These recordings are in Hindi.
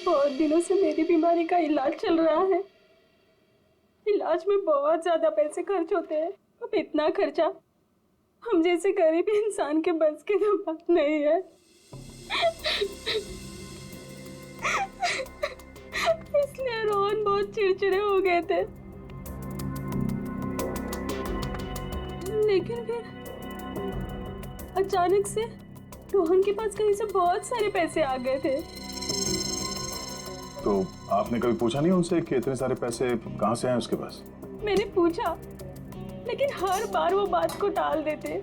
बहुत दिनों से मेरी बीमारी का इलाज चल रहा है। इलाज में बहुत ज्यादा पैसे खर्च होते हैं। अब इतना खर्चा हम जैसे गरीब इंसान के बस की तो बात नहीं है। इसलिए रोहन बहुत चिड़चिड़े हो गए थे। लेकिन फिर अचानक से रोहन के पास कहीं से बहुत सारे पैसे आ गए थे। तो आपने कभी पूछा नहीं उनसे कि इतने सारे पैसे कहाँ से आए उसके पास? मैंने पूछा, लेकिन हर बार वो बात को टाल देते।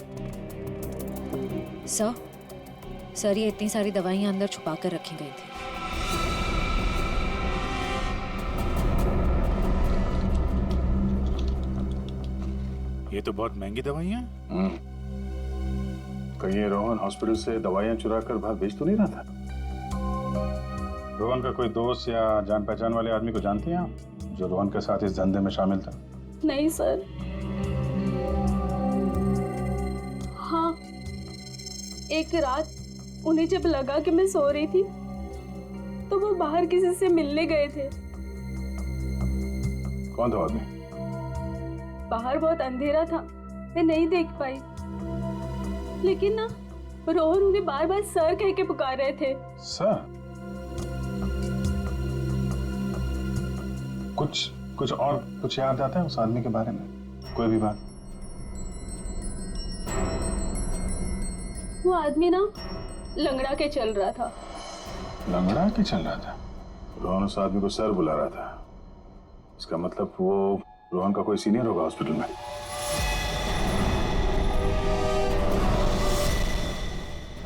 सर ये इतनी सारी दवाइयां अंदर छुपा कर रखी गई थी। ये तो बहुत महंगी दवाइयां हैं। कहीं ये रोहन हॉस्पिटल से दवाइयां चुरा कर बाहर बेच तो नहीं रहा था? रोहन का कोई दोस्त या जान पहचान वाले आदमी को जानती हैं आप, जो रोहन के साथ इस धंधे में शामिल था? नहीं सर। हाँ, एक रात उन्हें जब लगा कि मैं सो रही थी तो वो बाहर किसी से मिलने गए थे। कौन था आदमी? बाहर बहुत अंधेरा था, मैं नहीं देख पाई। लेकिन ना, रोहन उन्हें बार बार सर कह के पुकार रहे थे। सर? कुछ और कुछ याद आता है उस आदमी के बारे में? कोई भी बात? वो आदमी ना लंगड़ा के चल रहा था। लंगड़ा के चल रहा था? रोहन उस आदमी को सर बुला रहा था। इसका मतलब वो रोहन का कोई सीनियर होगा हॉस्पिटल में।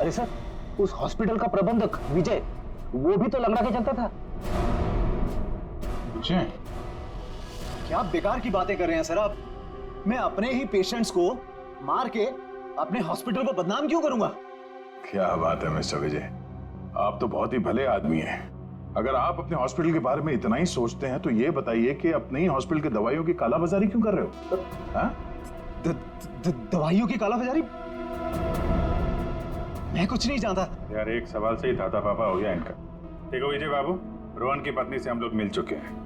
अरे सर, उस हॉस्पिटल का प्रबंधक विजय, वो भी तो लंगड़ा के चलता था। विजय? क्या बेकार की बातें कर रहे हैं सर आप? मैं अपने ही पेशेंट्स को मार के अपने हॉस्पिटल को बदनाम क्यों करूंगा? क्या बात है मिस्टर विजय, आप तो बहुत ही भले आदमी हैं। अगर आप अपने हॉस्पिटल के बारे में इतना ही सोचते हैं तो ये बताइए कि अपने ही हॉस्पिटल के दवाइयों की कालाबाजारी क्यों कर रहे हो? दवाइयों की कालाबाजारी? मैं कुछ नहीं जानता यार। एक सवाल से ही दादा पापा हो गया इनका। देखो विजय बाबू, रोहन की पत्नी से हम लोग मिल चुके हैं।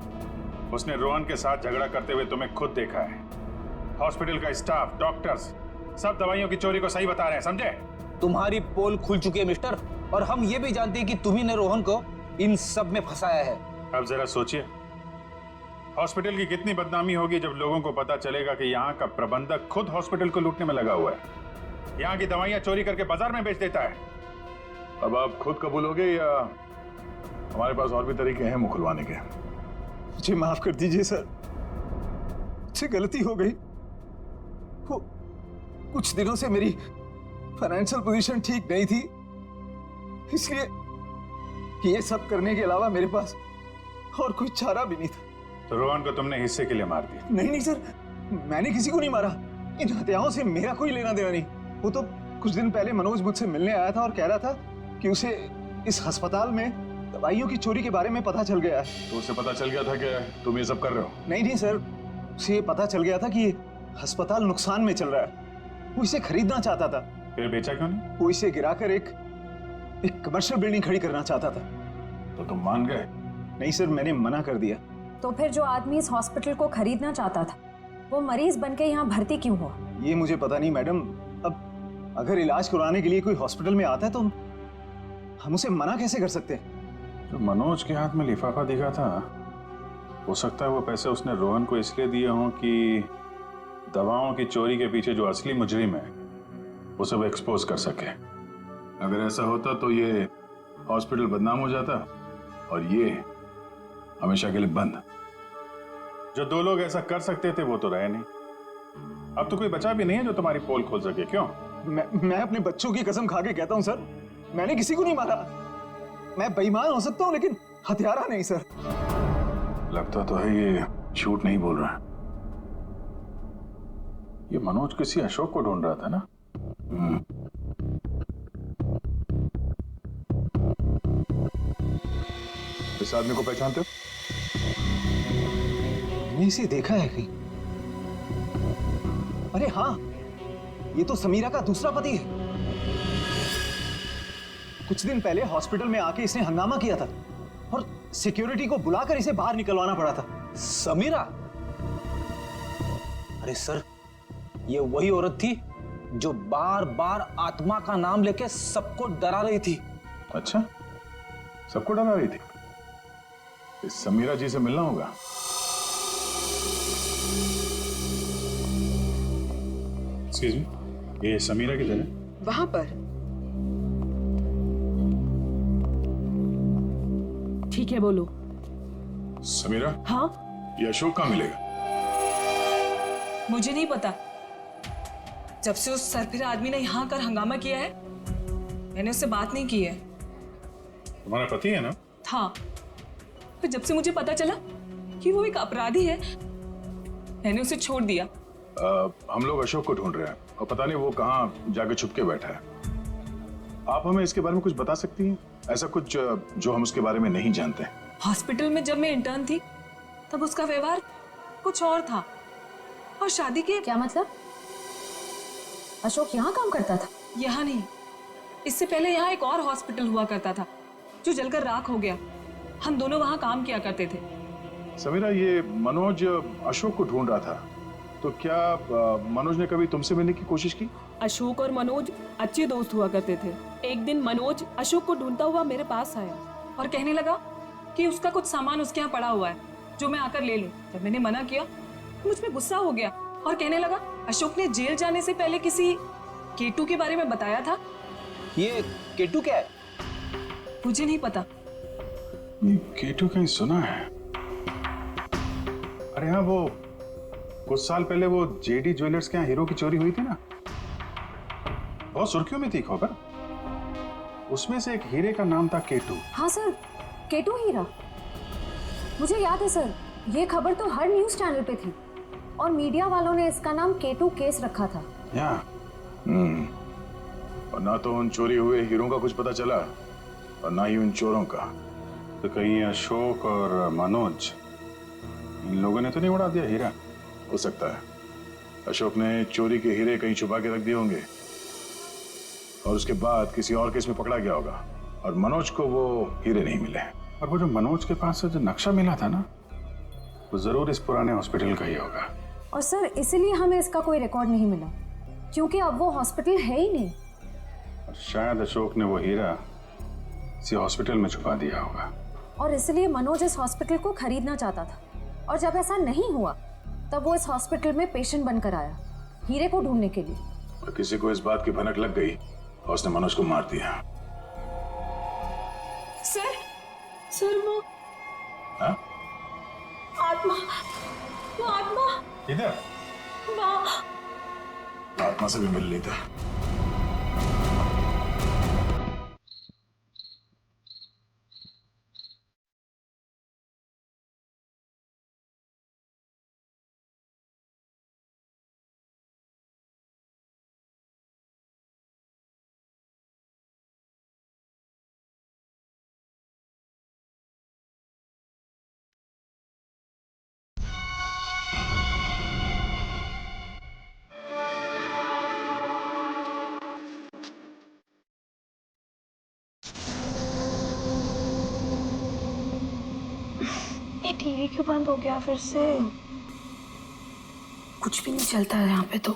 उसने रोहन के साथ झगड़ा करते हुए तुम्हें खुद देखा है। हॉस्पिटल का स्टाफ, डॉक्टर्स सब दवाइयों की चोरी को सही बता रहे हैं, समझे? तुम्हारी पोल खुल चुकी है मिस्टर, और हम ये भी जानते हैं कि तुम्ही ने रोहन को इन सब में फंसाया है। अब जरा सोचिए, हॉस्पिटल की कितनी बदनामी होगी जब लोगों को पता चलेगा कि यहाँ का प्रबंधक खुद हॉस्पिटल को लूटने में लगा हुआ है, यहाँ की दवाइयाँ चोरी करके बाजार में बेच देता है। अब आप खुद कबूलोगे या हमारे पास और भी तरीके हैं मुंह खुलवाने के? मुझे माफ कर दीजिए सर, मुझसे गलती हो गई। वो कुछ दिनों से मेरी फाइनेंशियल पोजीशन ठीक नहीं थी, इसलिए ये सब करने के अलावा मेरे पास और कोई चारा भी नहीं था। तो रोहन को तुमने हिस्से के लिए मार दिया? नहीं सर, मैंने किसी को नहीं मारा। इन हत्याओं से मेरा कोई लेना देना नहीं। वो तो कुछ दिन पहले मनोज मुझसे मिलने आया था और कह रहा था कि उसे इस अस्पताल में दवाइयों की चोरी के बारे में पता चल गया है। तो उसे पता चल गया था कि तुम ये सब कर रहे हो? नहीं सर, उसे ये पता चल गया था कि अस्पताल नुकसान में चल रहा है। वो इसे खरीदना चाहता था। फिर बेचा क्यों नहीं? वो इसे गिराकर एक कमर्शियल बिल्डिंग खड़ी करना चाहता था। तो तुम मान गए? नहीं सर, मैंने मना कर दिया। तो फिर जो आदमी इस हॉस्पिटल को खरीदना चाहता था, वो मरीज बनके यहाँ भर्ती क्यों हुआ? ये मुझे पता नहीं मैडम। अब अगर इलाज करवाने के लिए कोई हॉस्पिटल में आता है तो हम उसे मना कैसे कर सकते हैं? जो मनोज के हाथ में लिफाफा दिखा था, हो सकता है वो पैसे उसने रोहन को इसलिए दिए हों कि दवाओं की चोरी के पीछे जो असली मुजरिम है उसे वो एक्सपोज कर सके। अगर ऐसा होता तो ये हॉस्पिटल बदनाम हो जाता और ये हमेशा के लिए बंद। जो दो लोग ऐसा कर सकते थे वो तो रहे नहीं। अब तो कोई बचा भी नहीं है जो तुम्हारी पोल खोल सके। क्यों? मैं अपने बच्चों की कसम खा के कहता हूं सर, मैंने किसी को नहीं मारा। मैं बेईमान हो सकता हूं लेकिन हत्यारा नहीं सर। लगता तो है ये झूठ नहीं बोल रहा। ये मनोज किसी अशोक को ढूंढ रहा था ना? इस आदमी को पहचानते हो? मैंने इसे देखा है कहीं। अरे हाँ, ये तो समीरा का दूसरा पति है। कुछ दिन पहले हॉस्पिटल में आके इसने हंगामा किया था और सिक्योरिटी को बुलाकर इसे बाहर निकलवाना पड़ा था। समीरा? अरे सर, ये वही औरत थी जो बार बार आत्मा का नाम लेके सबको डरा रही थी। अच्छा, सबको डरा रही थी। इस समीरा जी से मिलना होगा। एक्सक्यूज मी, ये समीरा किधर है? वहां पर। ठीक है, बोलो। समीरा, हाँ, ये अशोक कहाँ मिलेगा? मुझे नहीं पता। जब से उस सरफिरा आदमी ने यहाँ आकर हंगामा किया है, मैंने उससे बात नहीं की है। तुम्हारा पति है ना? था, फिर जब से मुझे पता चला कि वो एक अपराधी है, मैंने उसे छोड़ दिया। हम लोग अशोक को ढूंढ रहे हैं और पता नहीं वो कहाँ जाके छुप के बैठा है। आप हमें इसके बारे में कुछ बता सकती हैं? ऐसा कुछ जो हम उसके बारे में नहीं जानते। हॉस्पिटल में जब मैं इंटर्न थी, तब उसका व्यवहार कुछ और था, और शादी के क्या मतलब? अशोक यहाँ काम करता था? यहाँ नहीं, इससे पहले यहाँ एक और हॉस्पिटल हुआ करता था जो जलकर राख हो गया। हम दोनों वहाँ काम किया करते थे। समीरा, ये मनोज अशोक को ढूंढ रहा था, तो क्या मनोज ने कभी तुमसे मिलने की कोशिश की? अशोक और मनोज अच्छे दोस्त हुआ करते थे। एक दिन मनोज अशोक को ढूंढता हुआ मेरे पास आया और कहने लगा कि उसका कुछ सामान उसके यहाँ पड़ा हुआ है जो मैं आकर ले लूं। जब मैंने मना किया, मुझ पे गुस्सा हो गया और कहने लगा अशोक ने जेल जाने से पहले किसी केटू के बारे में बताया था। ये केटू क्या है? मुझे नहीं पता। ये केटू कहीं सुना है। अरे हाँ, वो कुछ साल पहले वो जेडी ज्वेलर्स के यहाँ हीरो की चोरी हुई थी ना, बहुत सुर्खियों में थी खबर। उसमें से एक हीरे का नाम था केटू। हाँ सर, केटू हीरा। मुझे याद है सर, ये खबर तो हर न्यूज चैनल पे थी और मीडिया वालों ने इसका नाम केटू केस रखा था। या और ना तो उन चोरी हुए हीरों का कुछ पता चला और ना ही उन चोरों का। तो कहीं अशोक और मनोज, इन लोगों ने तो नहीं उड़ा दिया हीरा? हो सकता है अशोक ने चोरी के हीरे कहीं छुपा के रख दिए होंगे और उसके बाद किसी और केस में पकड़ा गया होगा और मनोज को वो हीरे नहीं मिले। और वो जो मनोज के पास से जो नक्शा मिला था ना, वो जरूर इस पुराने हॉस्पिटल का ही होगा। और सर, इसीलिए हमें इसका कोई रिकॉर्ड नहीं मिला, क्योंकि अब वो हॉस्पिटल है ही नहीं। और शायद अशोक ने वो हीरा किसी हॉस्पिटल में छुपा दिया होगा और इसलिए मनोज इस हॉस्पिटल को खरीदना चाहता था, और जब ऐसा नहीं हुआ तब वो इस हॉस्पिटल में पेशेंट बनकर आया हीरे को ढूंढने के लिए। और किसी को इस बात की भनक लग गई और उसने मनोज को मार दिया। सर वो हाँ? आत्मा, वो आत्मा इधर वहाँ। आत्मा से भी मिल लेता। ये टीवी क्यों बंद हो गया फिर से? कुछ भी नहीं चलता है यहाँ पे तो।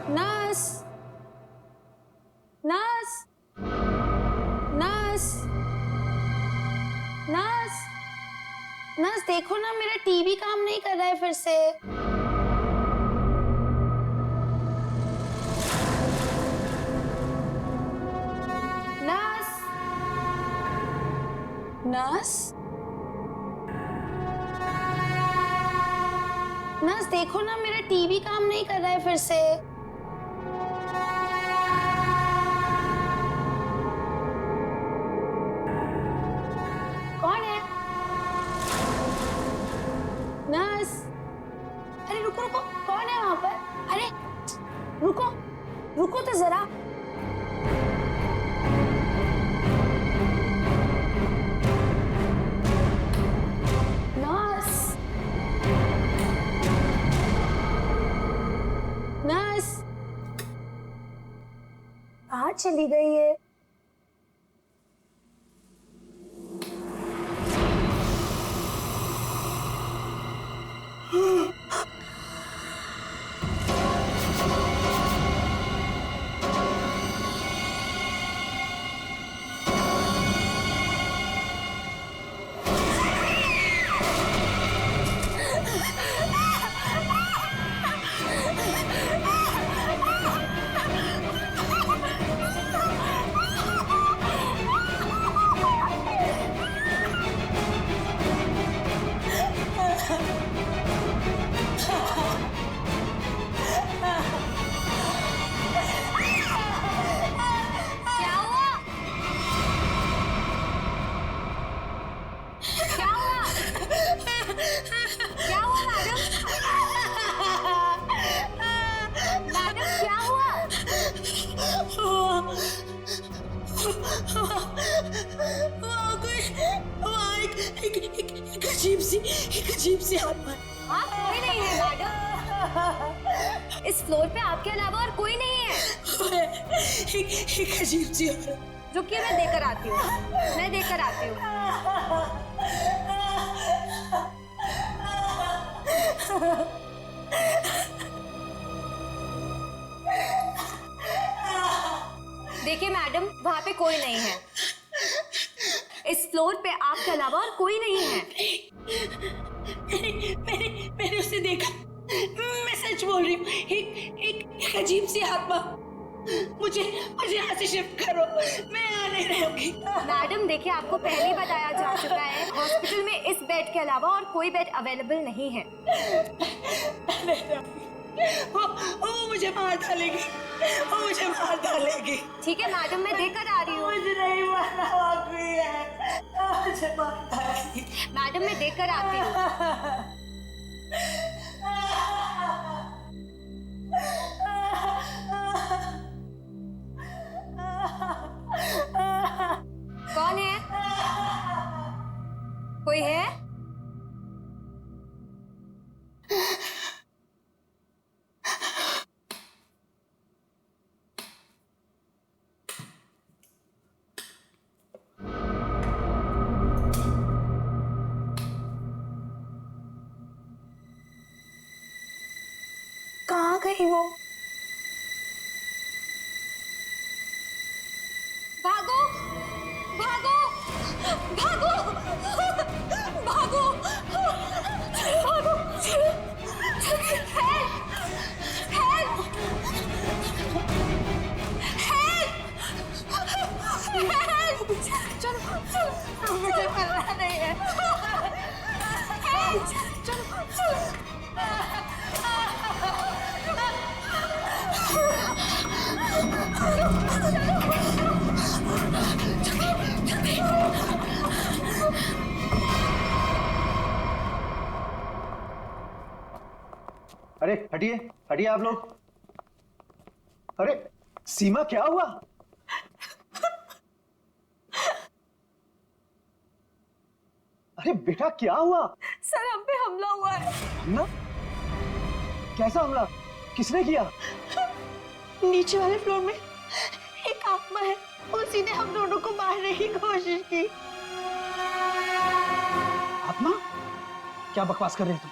Nurse, nurse, nurse, nurse, nurse देखो ना, मेरा टीवी काम नहीं कर रहा है फिर से। नर्स, नर्स, नर्स देखो ना, मेरा टीवी काम नहीं कर रहा है फिर से। कौन है? नर्स, अरे रुको रुको, कौन है वहां पर? अरे रुको, रुको तो जरा। नर्स, बस कहाँ चली गई है? एक अजीब सी आत्मा। हाँ, कोई नहीं है मैडम। इस फ्लोर पे आपके अलावा और कोई नहीं है। एक अजीब सी औरत। रुकिए, मैं देकर आती हूँ। मैं देकर आती हूँ। देखिए मैडम, वहाँ पे कोई नहीं है। इस फ्लोर पे आपके अलावा और कोई नहीं है। मैंने उसे देखा। मैं सच बोल रही हूँ। एक अजीब सी आत्मा। मुझे यहाँ से शिफ्ट करो। मैं यहाँ नहीं रहूंगी। मैडम देखिए, आपको पहले ही बताया जा चुका है, हॉस्पिटल में इस बेड के अलावा और कोई बेड अवेलेबल नहीं है। वो मुझे मार डालेगी। वो मुझे मार डालेगी। ठीक है मैडम, मैं देकर आ रही हूँ। मुझे नहीं मारना वाकई है। मुझे मार डालेगी। मैडम मैं देकर आती हूँ। कौन है? कोई है? कहाँ गई वो? भागो भागो भागो भागो भागो। Help help help. चलो मुझे मरना नहीं है। चलो अरे हटिए हटिए आप लोग। अरे सीमा, क्या हुआ? अरे बेटा, क्या हुआ? सर, हम पे हमला हुआ है। हमला? कैसा हमला? किसने किया? नीचे वाले फ्लोर में एक आत्मा है। उसी ने हम दोनों को मारने की कोशिश की। आत्मा? क्या बकवास कर रहे हो तुम?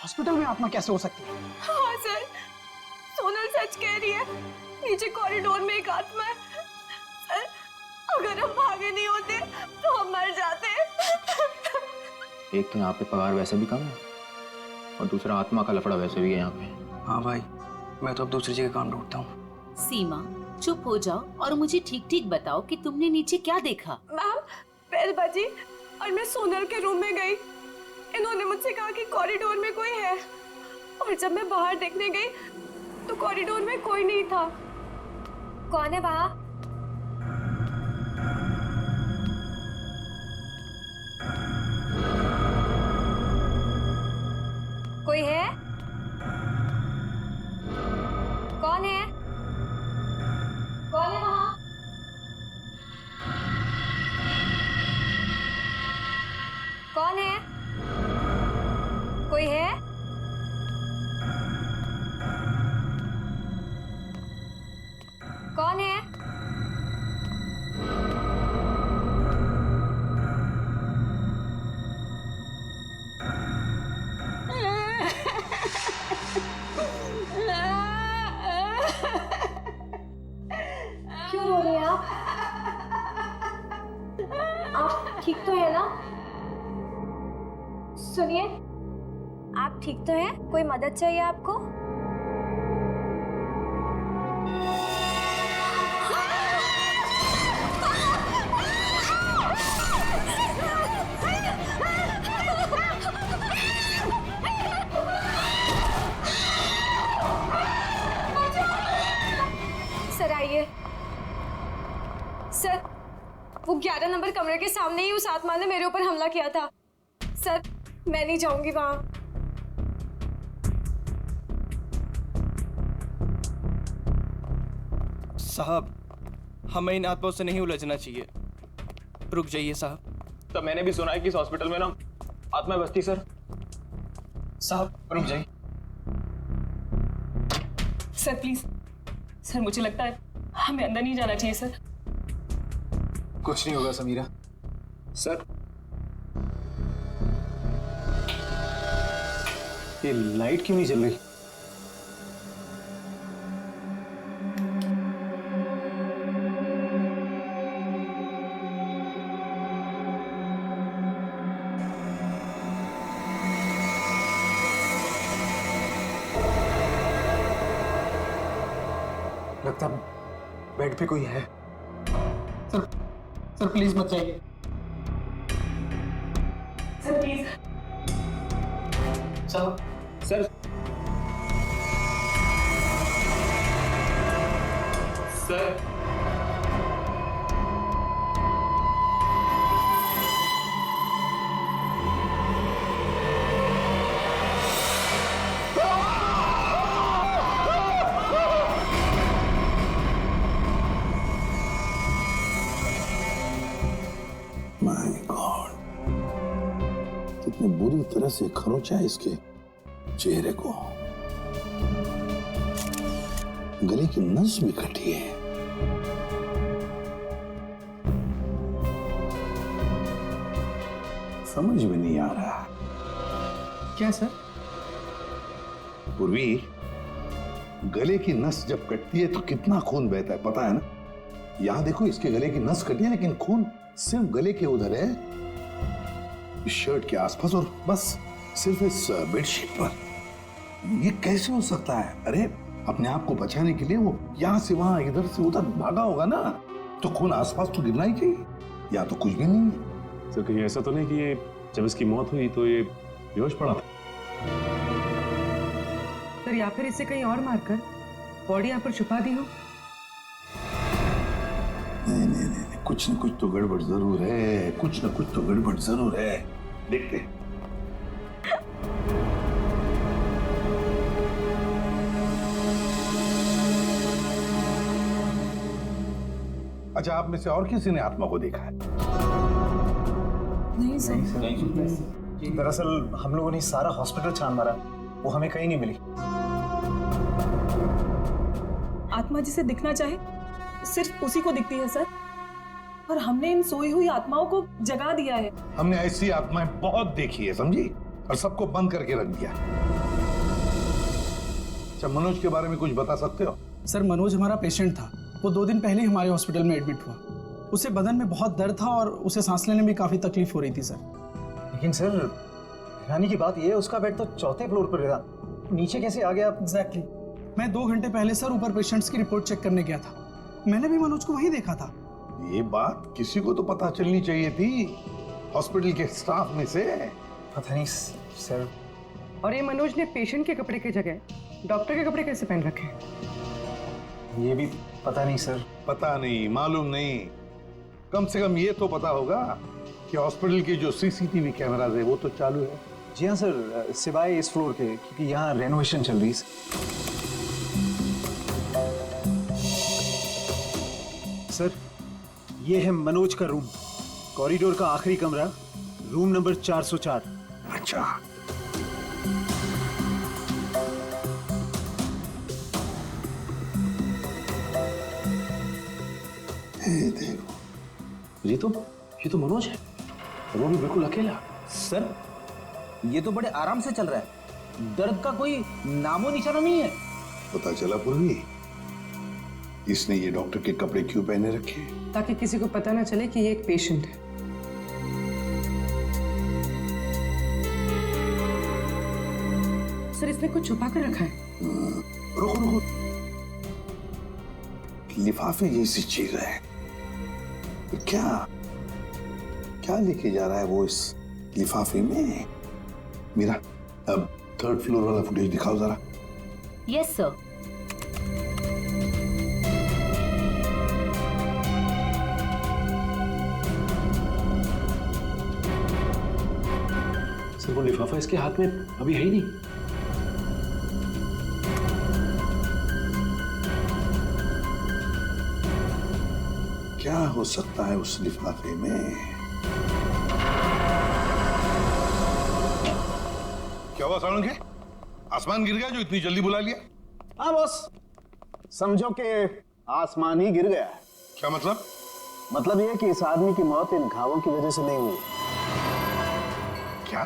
हॉस्पिटल में आत्मा कैसे हो सकती है? हाँ सर, सोनल सच कह रही है। नीचे कॉरिडोर में एक आत्मा है। सर, अगर हम भागे नहीं होते तो हम मर जाते। एक तो यहाँ पे पगार वैसे भी कम है और दूसरा आत्मा का लफड़ा वैसे भी है यहाँ पे। हाँ भाई, मैं तो अब दूसरी जगह काम ढूंढता हूँ। सीमा, चुप हो जाओ और मुझे ठीक ठीक बताओ कि तुमने नीचे क्या देखा। मैम, बेल बजी और मैं सोनल के रूम में गई। इन्होंने मुझसे कहा कि कॉरिडोर में कोई है, और जब मैं बाहर देखने गई तो कॉरिडोर में कोई नहीं था। कौन है वहाँ? कोई है? कौन है? कौन है वहाँ? कौन है? कोई है? हो रही हैं आप ठीक तो है ना? सुनिए, आप ठीक तो हैं? कोई मदद चाहिए आपको? सर आइए। सर, वो 11 नंबर कमरे के सामने ही उस आत्मा ने मेरे ऊपर हमला किया था। सर, मैं नहीं जाऊंगी वहां। साहब, हमें इन आत्माओं से नहीं उलझना चाहिए। रुक जाइए साहब। तब मैंने भी सुना है कि इस हॉस्पिटल में ना आत्मा बसती सर। साहब रुक जाइए। सर प्लीज, सर मुझे लगता है हमें अंदर नहीं जाना चाहिए सर। कुछ नहीं होगा समीरा। सर, ये लाइट क्यों नहीं जल रही? लगता बेड पे कोई है। सर प्लीज मत जाइए। Sir please. साहब, सर सर माय गॉड, कितने बुरी तरह से खरोंचा है इसके चेहरे को। गले की नस भी कटी है। समझ में नहीं आ रहा। क्या सर? पूर्वी, गले की नस जब कटती है तो कितना खून बहता है पता है ना? यहां देखो, इसके गले की नस कटी है लेकिन खून सिर्फ गले के उधर है, इस शर्ट के आसपास, और बस सिर्फ इस बेडशीट पर। ये कैसे हो सकता है? अरे अपने आप को बचाने के लिए वो यहां से वहां इधर से उधर भागा होगा ना, तो खून आसपास तो गिरना ही चाहिए, या तो कुछ भी नहीं है। सर कहीं ऐसा तो नहीं कि ये जब इसकी मौत हुई तो ये बेहोश पड़ा था? सर या फिर इसे कहीं और मारकर बॉडी यहाँ पर छुपा दी हो। नहीं नहीं नहीं, कुछ न कुछ तो गड़बड़ जरूर है, कुछ न कुछ तो गड़बड़ जरूर है। देखते हैं। अच्छा, आप में से और किसी ने आत्मा को देखा है? नहीं सर। दरअसल हम लोगों ने सारा हॉस्पिटल छान मारा, वो हमें कहीं नहीं मिली। आत्मा जिसे दिखना चाहे सिर्फ उसी को दिखती है सर, और हमने इन सोई हुई आत्माओं को जगा दिया है। हमने ऐसी आत्माएं बहुत देखी है, समझी, और सबको बंद करके रख दिया। अच्छा, मनोज के बारे में कुछ बता सकते हो? सर मनोज हमारा पेशेंट था। वो 2 दिन पहले ही हमारे हॉस्पिटल में एडमिट हुआ। उसे बदन में बहुत दर्द था और उसे सांस लेने में काफी तकलीफ हो रही थी सर। लेकिन सर, हैरानी की बात यह है, उसका बेड तो 4थे फ्लोर पर था, नीचे कैसे आ गया? एग्जैक्टली। मैं 2 घंटे पहले सर ऊपर पेशेंट्स की रिपोर्ट चेक करने गया था। मैंने भी मनोज को वहीं देखा था। ये बात किसी को तो पता चलनी चाहिए थी, हॉस्पिटल के स्टाफ में से। पता नहीं सर। और ये मनोज ने पेशेंट के कपड़े की जगह डॉक्टर के कपड़े कैसे पहन रखे? ये भी पता नहीं सर। पता नहीं, मालूम नहीं, कम से कम ये तो पता होगा कि हॉस्पिटल के जो सीसीटीवी कैमरास है वो तो चालू है। जी हाँ सर, सिवाय इस फ्लोर के, क्योंकि यहाँ रेनोवेशन चल रही है। सर, ये है मनोज का रूम, कॉरिडोर का आखिरी कमरा, रूम नंबर 404। अच्छा, देखो, ये तो मनोज है, और वो भी बिल्कुल अकेला। सर, ये तो बड़े आराम से चल रहा है, दर्द का कोई नामो निशाना नहीं है। पता चला पूर्वी, इसने ये डॉक्टर के कपड़े क्यों पहने रखे? ताकि किसी को पता ना चले कि ये एक पेशेंट है। सर इसने कुछ छुपा कर रखा है। रुको रुको, लिफाफे जैसी चीज है। क्या क्या लेके जा रहा है वो इस लिफाफे में? मीरा, अब 3rd फ्लोर वाला फुटेज दिखाओ जरा। Yes sir. सर वो लिफाफा इसके हाथ में अभी है ही नहीं। क्या हो सकता है उस लिफाफे में? क्या हुआ सालुंखे? आसमान गिर गया जो इतनी जल्दी बुला लिया? हाँ बॉस, समझो कि आसमान ही गिर गया है। क्या मतलब? मतलब ये कि इस आदमी की मौत इन घावों की वजह से नहीं हुई। क्या?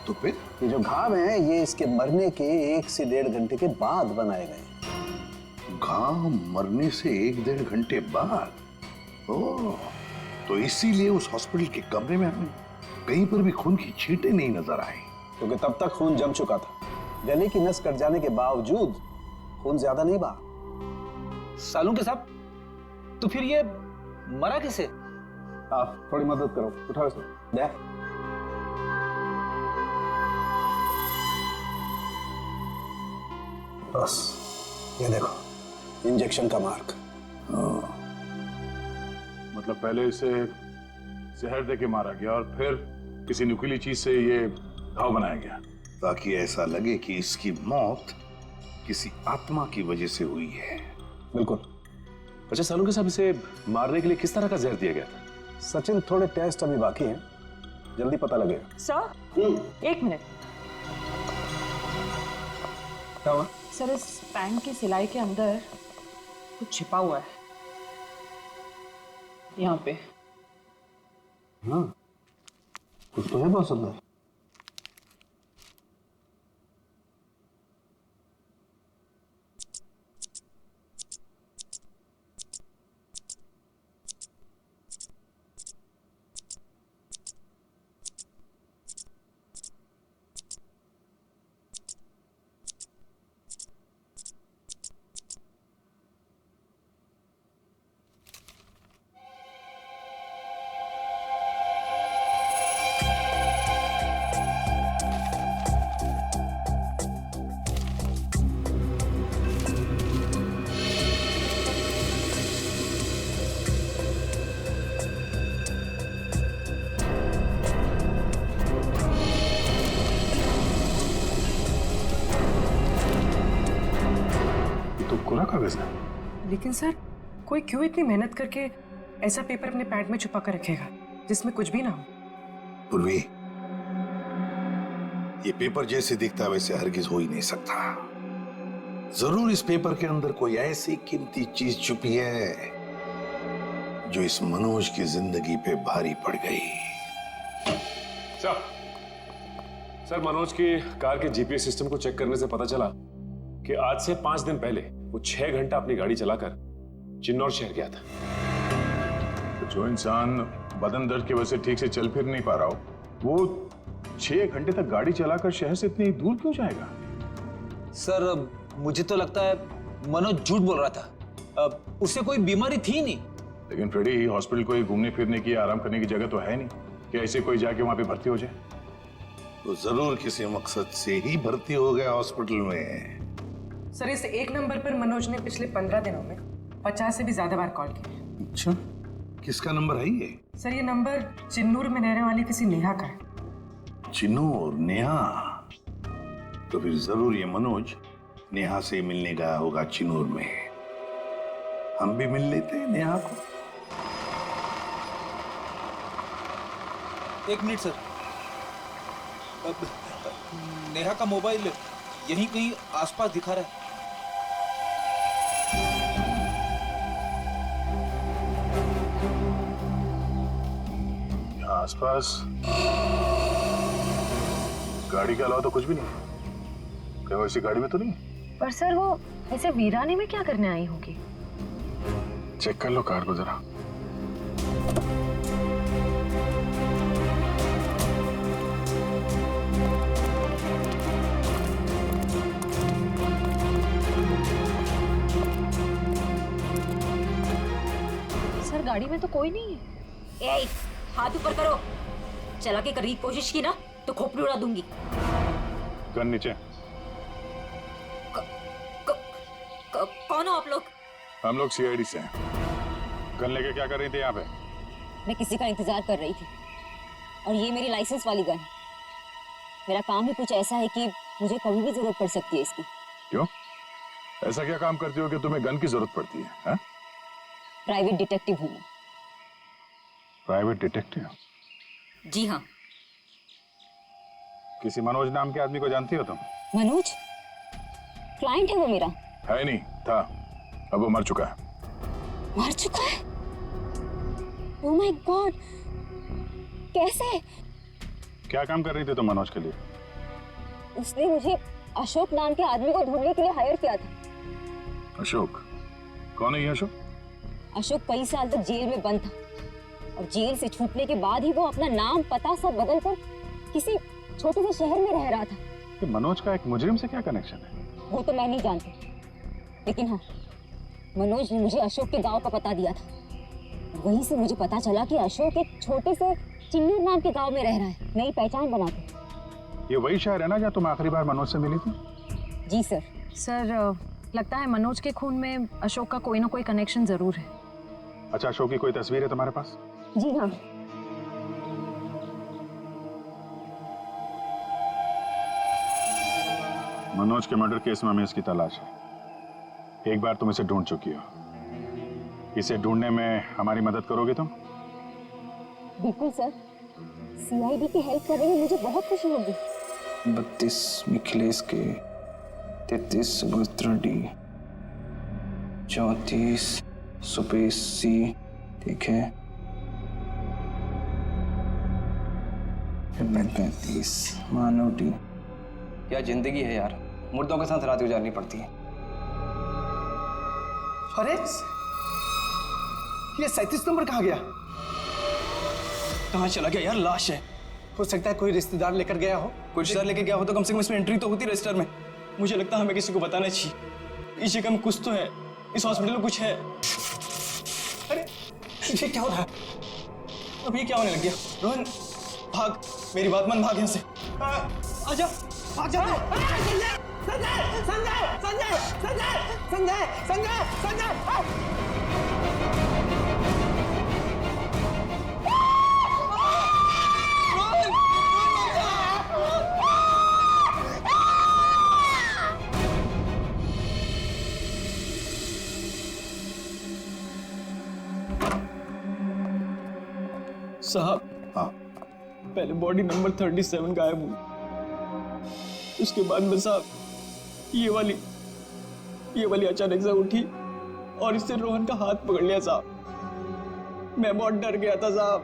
तो फिर? ये जो घाव हैं ये इसके मरने के 1 से 1.5 घंटे के बाद बनाए गए। घाव मरने से 1-1.5 घंटे बाद? ओह, तो इसीलिए उस हॉस्पिटल के कमरे में हमें कहीं पर भी खून की छींटें नहीं नजर आई। क्योंकि तब तक खून जम चुका था। गले की नस कट जाने के बावजूद खून ज्यादा नहीं बहा। सालुंखे साहब, तो फिर ये मरा कैसे? आप थोड़ी मदद करो, उठाओ इसे। दे। बस ये देखो, इंजेक्शन का मार्क। मतलब पहले इसे जहर दे के मारा गया और फिर किसी नुकीली चीज से ये घाव बनाया गया, ताकि ऐसा लगे कि इसकी मौत किसी आत्मा की वजह से हुई है। बिल्कुल। अच्छा सालुंखे साहब, इसे मारने के लिए किस तरह का जहर दिया गया था? सचिन, थोड़े टेस्ट अभी बाकी हैं, जल्दी पता लगेगा। Sir 1 minute. क्या हुआ? सर इस पैंट की सिलाई के अंदर कुछ छिपा हुआ है यहाँ पे। हाँ, कुछ तो है बॉस अंदर। कोरा कागज है। लेकिन सर कोई क्यों इतनी मेहनत करके ऐसा पेपर अपने पैंट में छुपा कर रखेगा जिसमें कुछ भी ना हो? पूर्वी, ये पेपर जैसे दिखता है वैसे हरगिज हो ही नहीं सकता। जरूर इस पेपर के अंदर कोई ऐसी कीमती चीज छुपी है जो इस मनोज की जिंदगी पे भारी पड़ गई। सर मनोज की कार के जीपीएस सिस्टम को चेक करने से पता चला कि आज से 5 दिन पहले वो 6 घंटा अपनी गाड़ी चलाकर चिन्नौर शहर गया था। तो जो इंसान बदन दर्द की वजह से ठीक से चल फिर नहीं पा रहा हो, वो 6 घंटे तक गाड़ी चलाकर शहर से इतनी दूर क्यों जाएगा? सर मुझे तो लगता है मनोज झूठ बोल रहा था। उसे कोई बीमारी थी नहीं। लेकिन फ्रेडी, हॉस्पिटल कोई घूमने फिरने की, आराम करने की जगह तो है नहीं कि ऐसे कोई जाके वहां पे भर्ती हो जाए। तो जरूर किसी मकसद से ही भर्ती हो गया हॉस्पिटल में। सर इस 1 नंबर पर मनोज ने पिछले 15 दिनों में 50 से भी ज्यादा बार कॉल किया। अच्छा, किसका नंबर है ये? सर ये नंबर चिन्नूर में रहने वाली किसी नेहा का है। चिन्नूर, नेहा? तो फिर जरूर ये मनोज नेहा से मिलने गया होगा चिन्नूर में। हम भी मिल लेते हैं नेहा को। 1 मिनट सर। नेहा का मोबाइल यहीं कहीं आसपास दिखा रहा है। आसपास गाड़ी के अलावा तो कुछ भी नहीं। क्या वो इसी गाड़ी में तो नहीं? पर सर वो ऐसे वीरानी में क्या करने आई होगी? चेक कर लो कार को जरा। सर गाड़ी में तो कोई नहीं है। ए, हाथ ऊपर करो। चला के करने की कोशिश की ना तो खोपड़ी उड़ा दूंगी। गन नीचे। कौन हो आप लोग? हम लोग सीआईडी से हैं। गन लेके क्या कर रही थी यहाँ पे? मैं किसी का इंतजार कर रही थी और ये मेरी लाइसेंस वाली गन। मेरा काम ही कुछ ऐसा है कि मुझे कभी भी जरूरत पड़ सकती है इसकी। क्यों? ऐसा क्या काम करती हो कि तुम्हें गन की जरूरत पड़ती है? हा? प्राइवेट डिटेक्टिव हूँ मैं। Private detective? जी हाँ। किसी मनोज नाम के आदमी को जानती हो तुम? मनोज? क्लाइंट है वो मेरा। है नहीं, था। अब वो मर चुका है। मर चुका है? ओह माय गॉड, कैसे? क्या काम कर रही थी तुम मनोज के लिए? उसने मुझे अशोक नाम के आदमी को ढूंढने के लिए हायर किया था। अशोक? कौन है ये अशोक? अशोक कई साल तक जेल में बंद था और जेल से छूटने के बाद ही वो अपना नाम पता सब बदल कर किसी छोटे से शहर में रह रहा था। कि मनोज का एक मुजरिम से क्या कनेक्शन है? वो तो मैं नहीं जानती, लेकिन हाँ, मनोज ने मुझे अशोक के गांव का पता दिया था। वहीं से मुझे पता चला कि अशोक एक छोटे से चिन्नूर नाम के गांव में रह रहा है, नई पहचान बना के। ये वही शहर है ना जहाँ तुम आखिरी बार मनोज से मिली थी? जी सर। सर लगता है मनोज के खून में अशोक का कोई ना कोई कनेक्शन जरूर है। अच्छा, अशोक की कोई तस्वीर है तुम्हारे पास? जी हाँ। मनोज के मर्डर केस में हमें इसकी तलाश है। एक बार तुम इसे ढूंढ चुकी हो, इसे ढूंढने में हमारी मदद करोगे तुम? बिल्कुल सर, सीआईडी की हेल्प करने में मुझे बहुत खुशी होगी। 32 मिखिलेश के, 33 सुभद्रा डी, 34 सुपेश सी, ठीक है, 35 मानव डी। क्या जिंदगी है यार, मुर्दों के साथ रात गुजारनी पड़ती है। अरे ये 37 नंबर कहाँ गया? कहाँ चला गया यार? लाश है। हो सकता है कोई रिश्तेदार लेकर गया हो। कोई रिश्तेदार लेके गया हो तो कम से कम इसमें एंट्री तो होती रजिस्टर में। मुझे लगता है हमें किसी को बताना चाहिए। इस जगह में कुछ तो है, इस हॉस्पिटल में कुछ है। अरे ये क्या हो रहा है? अब ये क्या होने लग गया? रोहन भाग, मेरी बात मान, भाग यहाँ से। आजा, भाग जा। संजय संजय संजय संजय संजय संजय संजय साहब, हाँ, पहले बॉडी नंबर 37 गायब हुई, उसके बाद में साहब ये वाली अचानक से उठी और इससे रोहन का हाथ पकड़ लिया साहब। मैं बहुत डर गया था साहब,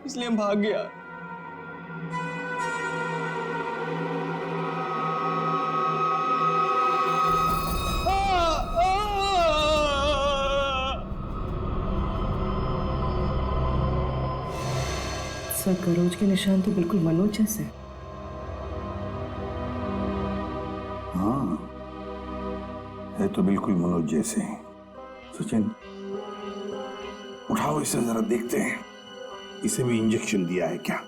इसलिए हम भाग गया। सर, करोज के निशान तो बिल्कुल मनोज जैसे। हाँ, है तो बिल्कुल मनोज जैसे। सचिन, उठाओ इसे जरा, देखते हैं इसे भी इंजेक्शन दिया है क्या।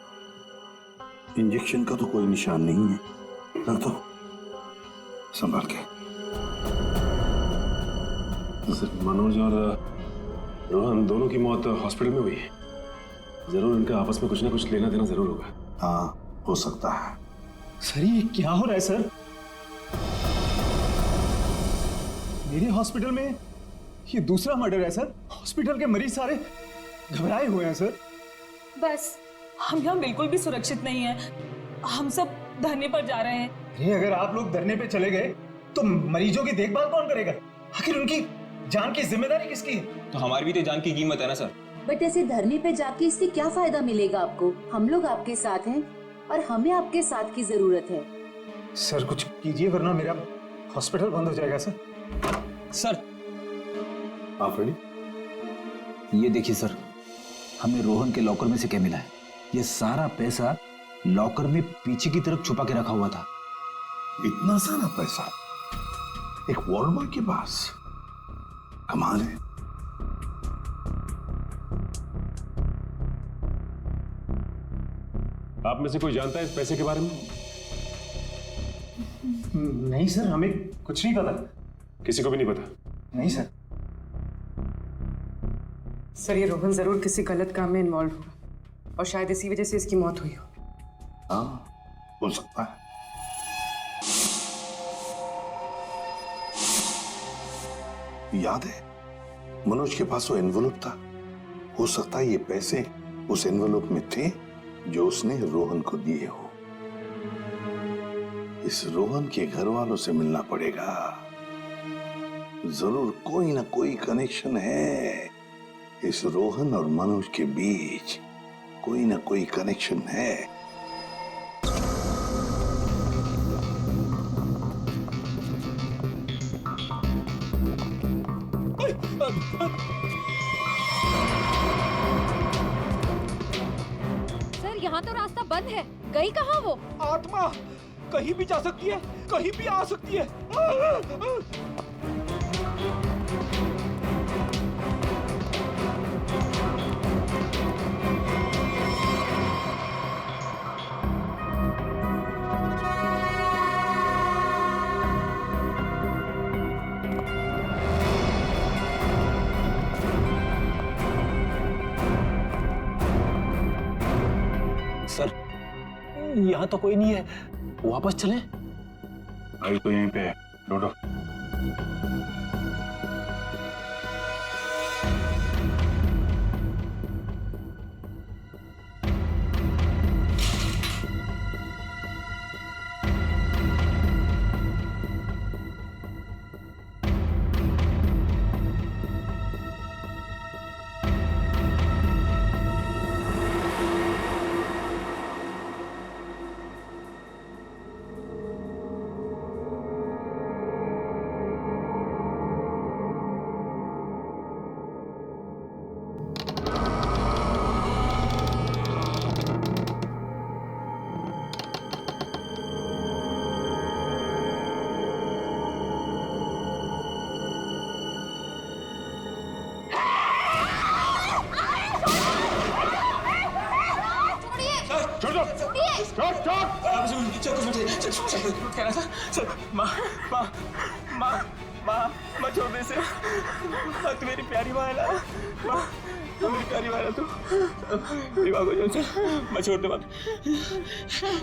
इंजेक्शन का तो कोई निशान नहीं है। रख दो, संभाल के। सर, मनोज और रोहन दोनों की मौत हॉस्पिटल में हुई है। जरूर इनका आपस में कुछ ना कुछ लेना देना जरूर होगा। हाँ, हो सकता है। सर ये क्या हो रहा है सर? मेरे हॉस्पिटल में ये दूसरा मर्डर है सर। हॉस्पिटल के मरीज सारे घबराए हुए हैं सर। बस, हम यहाँ बिल्कुल भी सुरक्षित नहीं है। हम सब धरने पर जा रहे हैं। अरे अगर आप लोग धरने पे चले गए तो मरीजों की देखभाल कौन करेगा? आखिर उनकी जान की जिम्मेदारी किसकी है? तो हमारी भी तो जान की कीमत है ना सर। बट ऐसे धरने पे जाके इससे क्या फायदा मिलेगा आपको? हम लोग आपके साथ हैं और हमें आपके साथ की जरूरत है। सर कुछ कीजिए वरना मेरा हॉस्पिटल बंद हो जाएगा सर। सर हाँ फ्रेडी, ये देखिए सर, हमें रोहन के लॉकर में से क्या मिला है। ये सारा पैसा लॉकर में पीछे की तरफ छुपा के रखा हुआ था। इतना सारा पैसा एक वार्ड बॉय के पास, कमाल है। आप में से कोई जानता है इस पैसे के बारे में? नहीं सर, हमें कुछ नहीं पता। किसी को भी नहीं पता? नहीं सर। सर ये रोहन जरूर किसी गलत काम में इन्वॉल्व हुआ और शायद इसी वजह से इसकी मौत हुई हो। हाँ, हो सकता है। याद है मनोज के पास वो एनवेलप था, हो सकता है ये पैसे उस एनवेलप में थे जो उसने रोहन को दिए हो। इस रोहन के घर वालों से मिलना पड़ेगा, जरूर कोई ना कोई कनेक्शन है इस रोहन और मनोज के बीच, कोई ना कोई कनेक्शन है। सर यहाँ तो रास्ता बंद है, गई कहाँ वो? आत्मा कहीं भी जा सकती है, कहीं भी आ सकती है। सर यहाँ तो कोई नहीं है, वापस चलें? भाई तो यहीं पे है, ढूंढो। माँ छोड़ दे इसे। माँ तू मेरी प्यारी माँ है ना। माँ तू मेरी प्यारी माँ है तू। मेरी माँ को छोड़, माँ छोड़ दे, माँ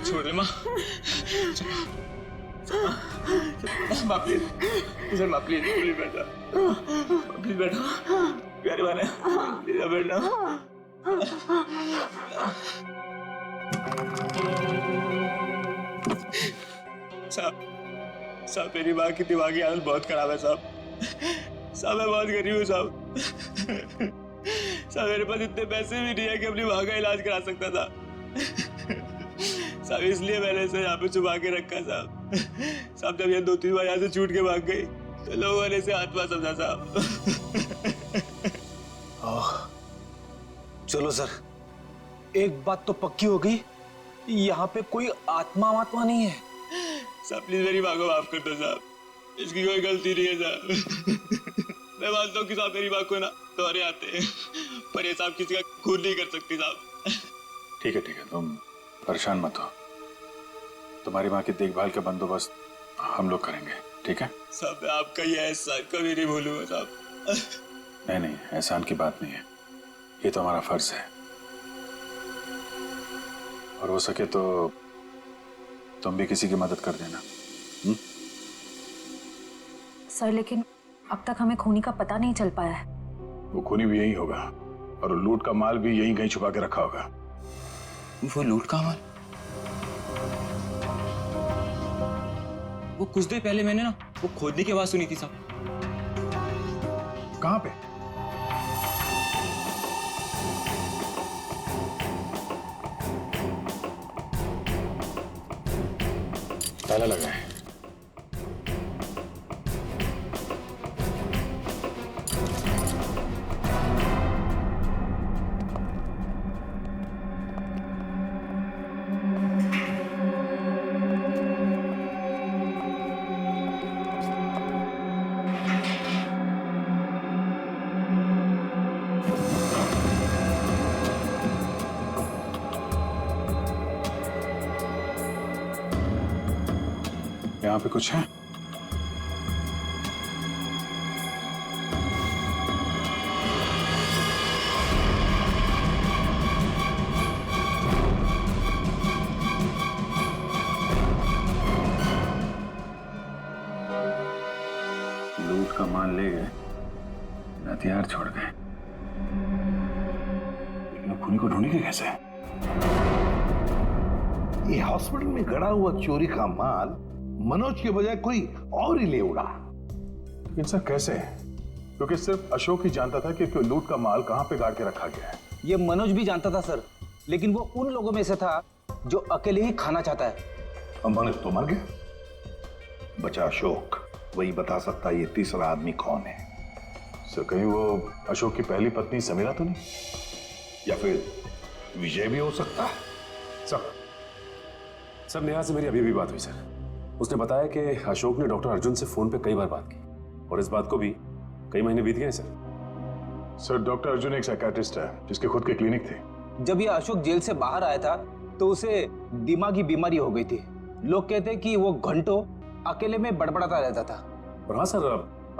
छोड़ दे माँ। माँ प्लीज, माँ प्लीज प्लीज बैठा, प्लीज बैठा, प्यारी माँ है, प्लीज बैठना। साहब मेरी माँ की दिमागी हालत बहुत खराब है साहब। साहब मैं बहुत गरीब हूँ साहब। साहब मेरे पास इतने पैसे भी नहीं है कि अपनी माँ का इलाज करा सकता था। साहब इसलिए मैंने इसे यहाँ पे छुपा के रखा साहब। साहब जब ये 2-3 बार यहाँ से छूट के भाग गई तो लोगों ने इसे आत्मा समझा साहब। चलो सर, एक बात तो पक्की हो गई, यहाँ पे कोई आत्मा नहीं है। साहब प्लीज मेरी माँ को माफ कर दो साहब, इसकी कोई गलती नहीं है साहब। मैं मानता हूँ कि साहब मेरी माँ को ना दौरे आते हैं, पर ये साहब किसी का खून नहीं कर सकती साहब। ठीक है, तुम परेशान मत हो, तुम्हारी माँ की देखभाल का बंदोबस्त हम लोग करेंगे, ठीक है? साहब मैं आपका ये एहसान कभी नहीं भूलूंगा साहब। नहीं, एहसान की बात नहीं है, ये तो हमारा फर्ज है, और हो सके तो तुम भी किसी की मदद कर देना। सर लेकिन अब तक हमें खूनी का पता नहीं चल पाया है। वो खूनी भी यही होगा और लूट का माल भी यहीं कहीं छुपा के रखा होगा। वो लूट का माल? वो कुछ देर पहले मैंने ना वो खोदने की आवाज सुनी थी साहब। कहाँ पे? ताला लगा है। पे कुछ है? लूट का माल ले गए, हथियार छोड़ गए, लेकिन खूनी को ढूंढेंगे कैसे? ये हॉस्पिटल में गड़ा हुआ चोरी का माल मनोज के बजाय कोई और ही ले उड़ा। लेकिन सर कैसे? क्योंकि सिर्फ अशोक ही जानता था कि लूट का माल कहां पे गाड़ के रखा गया है। ये मनोज भी जानता था सर, लेकिन वो उन लोगों में से था जो अकेले ही खाना चाहता है। अब मनोज तो मर गया, बचा अशोक। वही बता सकता है ये तीसरा आदमी कौन है। सर कहीं वो अशोक की पहली पत्नी समीरा तो नहीं? या फिर विजय भी हो सकता है। सर नेहा से मेरी अभी भी बात हुई सर। उसने बताया कि अशोक ने डॉक्टर अर्जुन से फोन पे कई बार बात की और इस बात को भी कई महीने बीत गए सर। डॉक्टर अर्जुन एक साइकियाट्रिस्ट है जिसके खुद के क्लिनिक थे। जब ये अशोक जेल से बाहर आया था तो उसे दिमागी बीमारी हो गई थी। लोग कहते कि वो घंटों अकेले में बड़बड़ाता रहता था। और हाँ सर,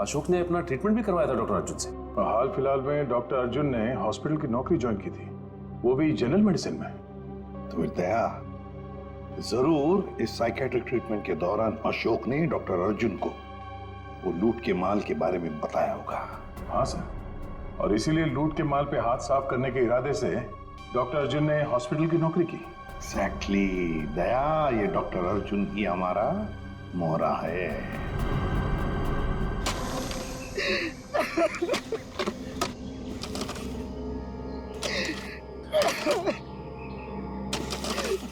अशोक ने अपना ट्रीटमेंट भी करवाया था डॉक्टर अर्जुन से। हाल फिलहाल में डॉक्टर अर्जुन ने हॉस्पिटल की नौकरी ज्वाइन की थी, वो भी जनरल मेडिसिन में। तो फिर दया जरूर इस साइकेट्रिक ट्रीटमेंट के दौरान अशोक ने डॉक्टर अर्जुन को वो लूट के माल के बारे में बताया होगा। हाँ सर, और इसीलिए लूट के माल पे हाथ साफ करने के इरादे से डॉक्टर अर्जुन ने हॉस्पिटल की नौकरी की। एग्जैक्टली दया, ये डॉक्टर अर्जुन ही हमारा मोहरा है।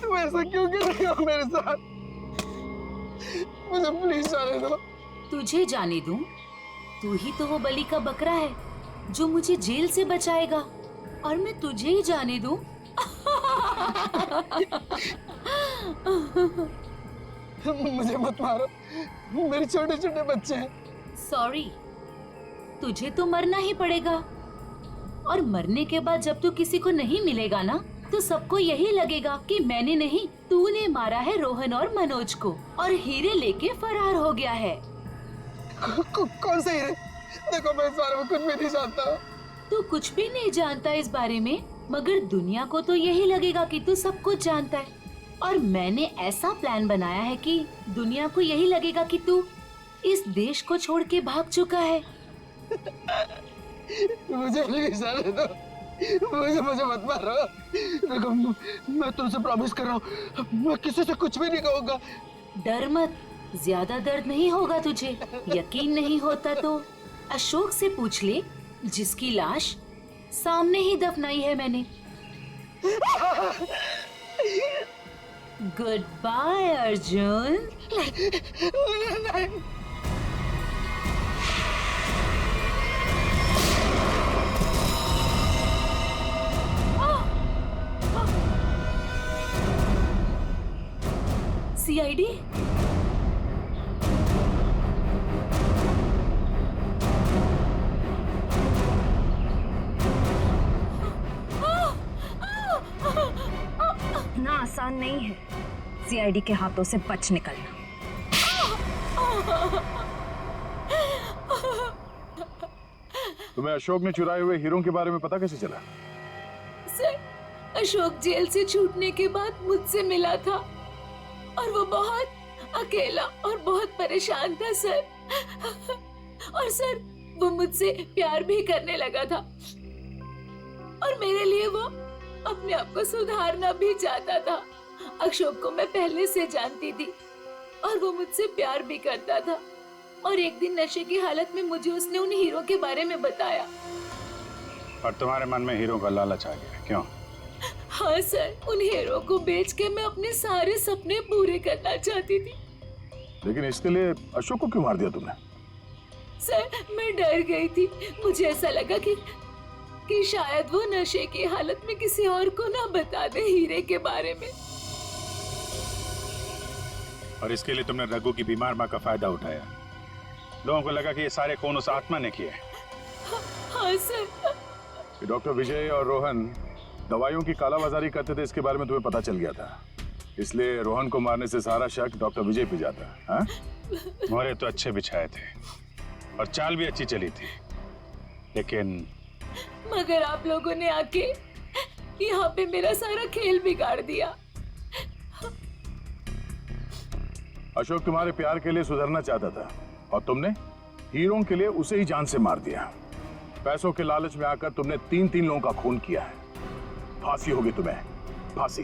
तुम ऐसा क्यों कर रहे हो मेरे साथ? मुझे प्लीज जाने दो। तुझे जाने दूं? तू ही तो वो बलि का बकरा है जो मुझे जेल से बचाएगा, और मैं तुझे ही जाने दूं? मुझे मत मारो, मेरे छोटे छोटे बच्चे हैं। सॉरी, तुझे तो मरना ही पड़ेगा, और मरने के बाद जब तू किसी को नहीं मिलेगा ना, तो सबको यही लगेगा कि मैंने नहीं, तूने मारा है रोहन और मनोज को, और हीरे लेके फरार हो गया है। कौन से हीरे? देखो मैं इस बारे में कुछ भी नहीं जानता। तू कुछ भी नहीं जानता इस बारे में, मगर दुनिया को तो यही लगेगा कि तू सब कुछ जानता है। और मैंने ऐसा प्लान बनाया है कि दुनिया को यही लगेगा कि तू इस देश को छोड़ के भाग चुका है। मुझे प्लीज जाने दो, मुझे मत मारो। देखो मैं तुमसे प्रॉमिस कर रहा हूँ, मैं किसी से कुछ भी नहीं कहूँगा। डर मत, ज्यादा दर्द नहीं होगा तुझे। यकीन नहीं होता तो अशोक से पूछ ले, जिसकी लाश सामने ही दफनाई है मैंने। Good bye Arjun. सीआईडी? इतना आसान नहीं है सीआईडी के हाथों से बच निकलना। तुम्हें अशोक ने चुराए हुए हीरों के बारे में पता कैसे चला? सर, अशोक जेल से छूटने के बाद मुझसे मिला था, और वो बहुत अकेला और बहुत परेशान था सर। और सर, वो मुझसे प्यार भी करने लगा था, और मेरे लिए वो अपने आप को सुधारना भी चाहता था। अशोक को मैं पहले से जानती थी, और वो मुझसे प्यार भी करता था। और एक दिन नशे की हालत में मुझे उसने उन हीरो के बारे में बताया। और तुम्हारे मन में हीरो का लालच आ गया, क्यों? हाँ सर, उन हीरो को बेच के मैं अपने सारे सपने पूरे करना चाहती थी। लेकिन इसके लिए अशोक को क्यों मार दिया तुमने? सर, मैं डर गई थी। मुझे ऐसा लगा कि शायद वो नशे की हालत में किसी और को ना बता दे हीरे के बारे में। और इसके लिए तुमने रघु की बीमार माँ का फायदा उठाया। लोगों को लगा कि ये सारे खून उस आत्मा ने किए। हाँ सर। डॉक्टर विजय और रोहन दवाइयों की कालाबाजारी करते थे, इसके बारे में तुम्हें पता चल गया था। इसलिए रोहन को मारने से सारा शक डॉक्टर विजय पे जाता। हाँ? मोहरे तो अच्छे बिछाए थे और चाल भी अच्छी चली थी, लेकिन मगर आप लोगों ने आके यहाँ पे मेरा सारा खेल बिगाड़ दिया। अशोक तुम्हारे प्यार के लिए सुधरना चाहता था और तुमने हीरों के लिए उसे ही जान से मार दिया। पैसों के लालच में आकर तुमने 3-3 लोगों का खून किया है। फांसी होगी तुम्हें, फांसी।